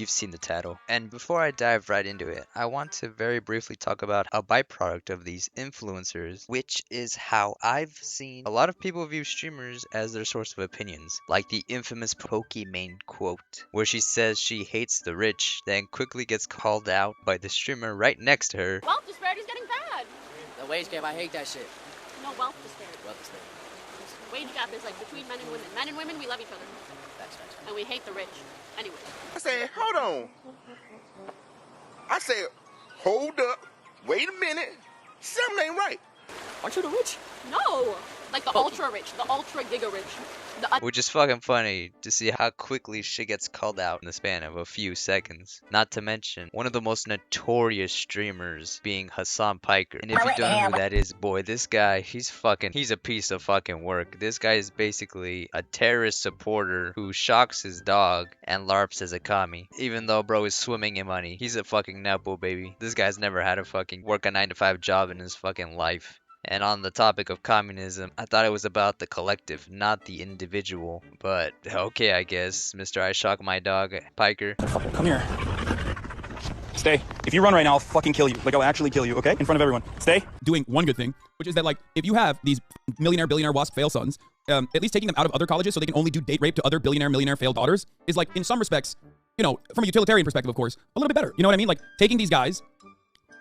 you've seen the title. And before I dive right into it, I want to very briefly talk about a byproduct of these influencers, which is how I've seen a lot of people view streamers as their source of opinions. Like the infamous Pokimane quote, where she says she hates the rich, then quickly gets called out by the streamer right next to her. Wealth disparity's getting bad. The wage gap, I hate that shit. No, wealth disparity. Wealth disparity. Wage gap is like between men and women. Men and women, we love each other. Facts. And we hate the rich. Anyway. I said, hold on. I said, hold up. Wait a minute. Something ain't right. Aren't you the rich? No! Like the ultra rich, the ultra giga rich. Which is fucking funny to see how quickly shit gets called out in the span of a few seconds. Not to mention, one of the most notorious streamers being Hasan Piker. And if you don't know who that is, boy, this guy, he's a piece of fucking work. This guy is basically a terrorist supporter who shocks his dog and LARPs as a commie. Even though bro is swimming in money. He's a fucking nepo baby. This guy's never had a fucking work a 9-to-5 job in his fucking life. And on the topic of communism, I thought it was about the collective, not the individual. But okay, I guess, Mr. I Shock My Dog, Piker. Fucking come here. Stay. If you run right now, I'll fucking kill you. Like, I'll actually kill you, okay? In front of everyone. Stay. Doing one good thing, which is that, like, if you have these millionaire, billionaire, wasp fail sons, at least taking them out of other colleges so they can only do date rape to other billionaire, millionaire failed daughters is, like, in some respects, you know, from a utilitarian perspective, of course, a little bit better. You know what I mean? Like, taking these guys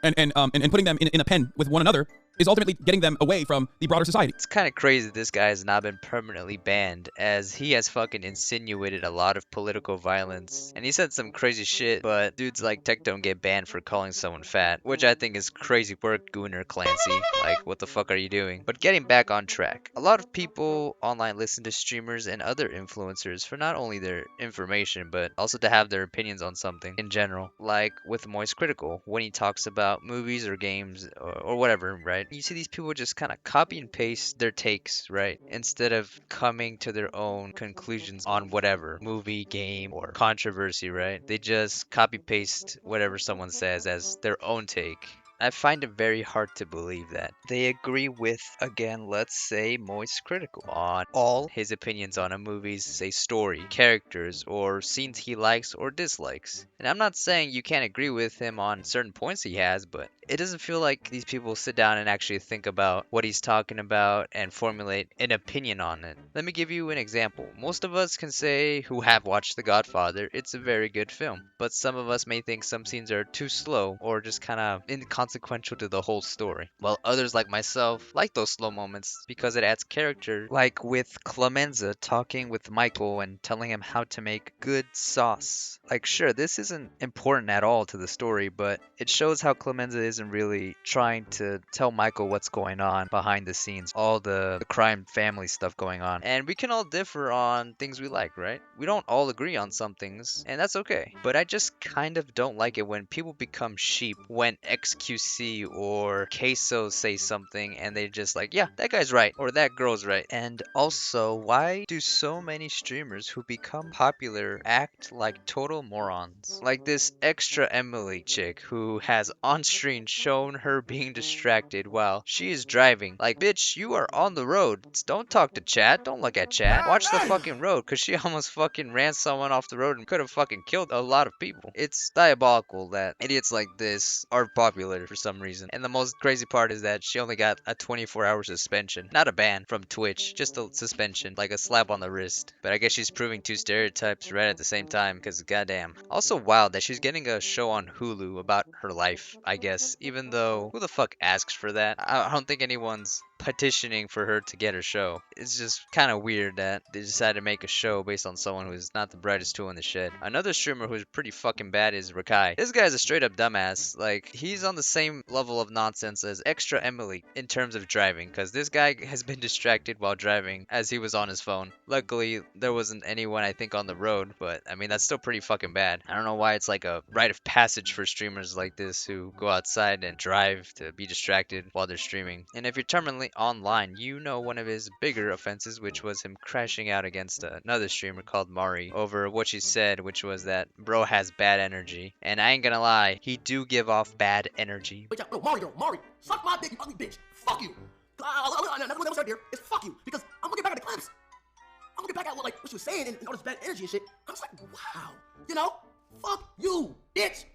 and putting them in a pen with one another is ultimately getting them away from the broader society. It's kind of crazy that this guy has not been permanently banned, as he has fucking insinuated a lot of political violence, and he said some crazy shit, but dudes like Tech don't get banned for calling someone fat, which I think is crazy work, Gunnar Clancy. Like, what the fuck are you doing? But getting back on track, a lot of people online listen to streamers and other influencers for not only their information, but also to have their opinions on something in general, like with Moist Critical, when he talks about movies or games or whatever, right? You see these people just kind of copy and paste their takes, right? Instead of coming to their own conclusions on whatever movie, game, or controversy, right? They just copy paste whatever someone says as their own take. I find it very hard to believe that they agree with, again, let's say Moist Critical on all his opinions on a movie's, say, story, characters, or scenes he likes or dislikes. And I'm not saying you can't agree with him on certain points he has, but it doesn't feel like these people sit down and actually think about what he's talking about and formulate an opinion on it. Let me give you an example. Most of us can say, who have watched The Godfather, it's a very good film. But some of us may think some scenes are too slow or just kind of inconsequential to the whole story. While others like myself like those slow moments because it adds character. Like with Clemenza talking with Michael and telling him how to make good sauce. Like, sure, this isn't important at all to the story, but it shows how Clemenza isn't really trying to tell Michael what's going on behind the scenes, all the crime family stuff going on. And we can all differ on things we like, right? We don't all agree on some things, and that's okay. But I just kind of don't like it when people become sheep when XQC or Queso say something and they just like, yeah, that guy's right, or that girl's right. And also, why do so many streamers who become popular act like total morons? Like this extra Emily chick who has on-screen shown her being distracted while she is driving. Like, bitch, you are on the road. Don't talk to chat. Don't look at chat. Watch the fucking road, because she almost fucking ran someone off the road and could have fucking killed a lot of people. It's diabolical that idiots like this are popular for some reason. And the most crazy part is that she only got a 24-hour suspension. Not a ban from Twitch, just a suspension, like a slap on the wrist. But I guess she's proving two stereotypes right at the same time, because goddamn. Also wild that she's getting a show on Hulu about her life, I guess. Even though, who the fuck asks for that? I don't think anyone's petitioning for her to get her show. It's just kind of weird that they decided to make a show based on someone who's not the brightest tool in the shed. Another streamer who's pretty fucking bad is Rakai. This guy's a straight up dumbass. Like, he's on the same level of nonsense as Extra Emily in terms of driving, because this guy has been distracted while driving as he was on his phone. Luckily, there wasn't anyone, I think, on the road, but I mean, that's still pretty fucking bad. I don't know why it's like a rite of passage for streamers like this who go outside and drive to be distracted while they're streaming. And if you're terminally online, you know one of his bigger offenses, which was him crashing out against another streamer called Mari over what she said, which was that bro has bad energy. And I ain't gonna lie, he do give off bad energy. Wait, no, Mari, suck my dick, you ugly bitch. Fuck you. Another one that was right there is fuck you, because I'm looking back at the clips. I'm looking back at what she was saying and all this bad energy and shit. I was like, wow, you know? Fuck you, bitch.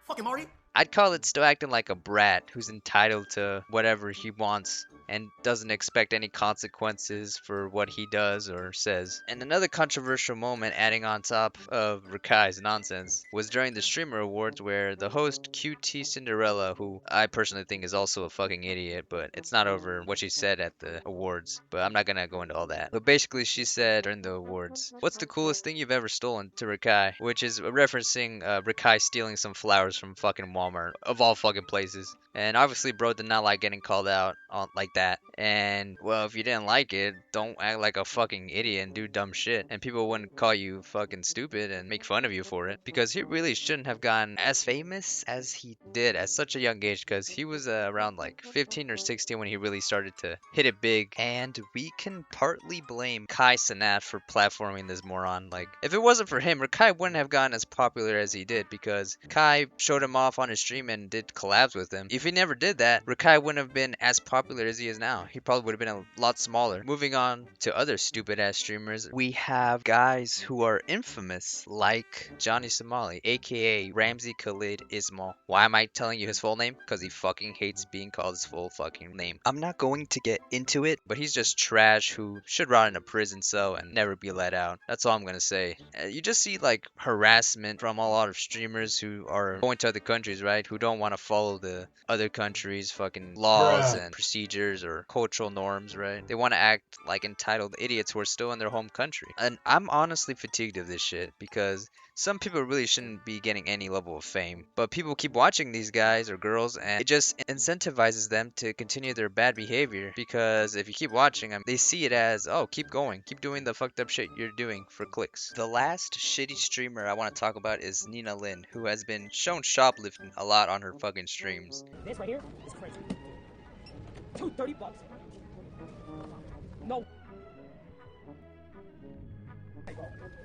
Fucking Marty. I'd call it still acting like a brat who's entitled to whatever he wants and doesn't expect any consequences for what he does or says. And another controversial moment adding on top of Rakai's nonsense was during the Streamer Awards where the host QT Cinderella, who I personally think is also a fucking idiot, but it's not over what she said at the awards, but I'm not gonna go into all that. But basically she said during the awards, "What's the coolest thing you've ever stolen?" to Rakai, which is referencing Rakai stealing some flowers from fucking Walmart, of all fucking places. And obviously, bro did not like getting called out on like that. And well, if you didn't like it, don't act like a fucking idiot and do dumb shit. And people wouldn't call you fucking stupid and make fun of you for it. Because he really shouldn't have gotten as famous as he did at such a young age. Because he was around like 15 or 16 when he really started to hit it big. And we can partly blame Kai Cenat for platforming this moron. Like, if it wasn't for him, Rakai wouldn't have gotten as popular as he did. Because Kai showed him off on his stream and did collabs with him. If he never did that, Rakai wouldn't have been as popular as he is now. He probably would have been a lot smaller. Moving on to other stupid ass streamers, we have guys who are infamous, like Johnny Somali, aka Ramsey Khalid Ismail. Why am I telling you his full name? Because he fucking hates being called his full fucking name. I'm not going to get into it, but he's just trash who should rot in a prison cell and never be let out. That's all I'm gonna say. You just see like harassment from a lot of streamers who are going to other countries, right? Who don't want to follow the other countries' fucking laws and procedures or cultural norms, right? They want to act like entitled idiots who are still in their home country. And I'm honestly fatigued of this shit because some people really shouldn't be getting any level of fame, but people keep watching these guys or girls and it just incentivizes them to continue their bad behavior because if you keep watching them, they see it as, oh, keep going, keep doing the fucked up shit you're doing for clicks. The last shitty streamer I want to talk about is Nina Lynn, who has been shown shoplifting a lot on her fucking streams. This right here is crazy. $230. No.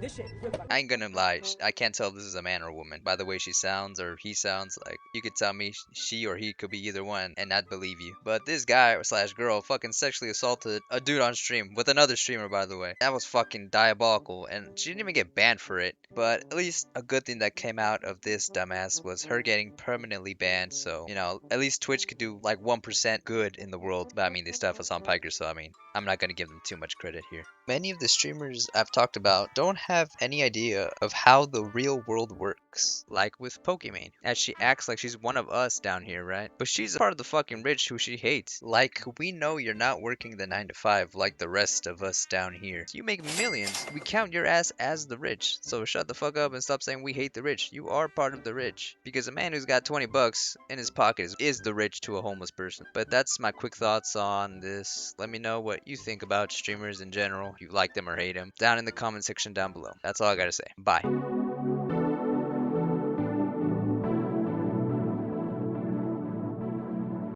This shit really I ain't gonna lie, I can't tell if this is a man or a woman by the way she sounds or he sounds. Like, you could tell me she or he could be either one and I'd believe you. But this guy slash girl fucking sexually assaulted a dude on stream with another streamer, by the way. That was fucking diabolical and she didn't even get banned for it. But at least a good thing that came out of this dumbass was her getting permanently banned. So, you know, at least Twitch could do like 1% good in the world. But I mean, they still have Hasan Piker, so I mean, I'm not gonna give them too much credit here. Many of the streamers I've talked about don't have any idea of how the real world works. Like with Pokimane, as she acts like she's one of us down here, right? But she's a part of the fucking rich who she hates. Like, we know you're not working the 9 to 5 like the rest of us down here. You make millions. We count your ass as the rich. So shut the fuck up and stop saying we hate the rich. You are part of the rich. Because a man who's got 20 bucks in his pocket is the rich to a homeless person. But that's my quick thoughts on this. Let me know what you think about streamers in general. If you like them or hate them. Down in the comment section down below. That's all I gotta say. Bye.